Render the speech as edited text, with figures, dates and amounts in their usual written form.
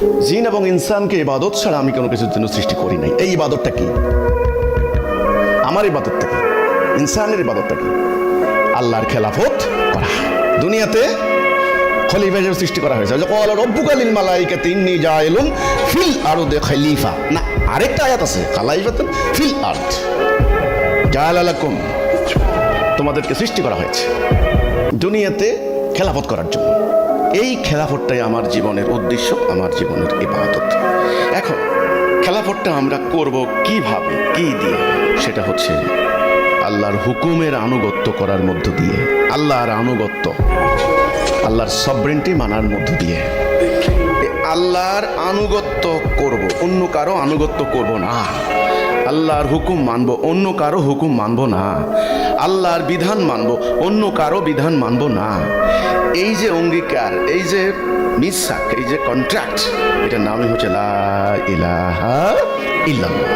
জিন এবং ইনসানকে ইবাদত ছাড়া আমি কোনো কিছুর জন্য সৃষ্টি করি নাই। এই ইবাদতটা কি? আমার ইবাদতটা কি? ইনসানের ইবাদতটা কি? আল্লাহর খেলাফত করা। দুনিয়াতে খলিফা হিসেবে সৃষ্টি করা হয়েছে। ক্বালা রাব্বুকা লিল মালাইকাতি ইন্নী জাইলুন ফিল আরদি খলিফা। না, আরেকটা আয়াত আছে, খলাইফাতুন ফিল আরদ। জাআলা লাকুম, তোমাদেরকে সৃষ্টি করা হয়েছে দুনিয়াতে খেলাফত করার জন্য। এই খেলাফতটাই আমার জীবনের উদ্দেশ্য, আমার জীবনের ইবাদত। এখন খেলাফতটা আমরা করব কিভাবে, কি দিয়ে? সেটা হচ্ছে আল্লাহর হুকুমের আনুগত্য করার মধ্য দিয়ে, আল্লাহর আনুগত্য, আল্লাহর সবরেন্টি মানার মধ্য দিয়ে। আল্লাহর আনুগত্য করব, অন্য কারো আনুগত্য করব না। আল্লাহর হুকুম মানব, অন্য কারো হুকুম মানব না। আল্লাহর বিধান মানব, অন্য কারো বিধান মানব না। এই যে অঙ্গীকার, এই যে মিসাক, এই যে কন্ট্রাক্ট, এটার নামই হচ্ছে লা ইলাহা ইল্লাল্লাহ।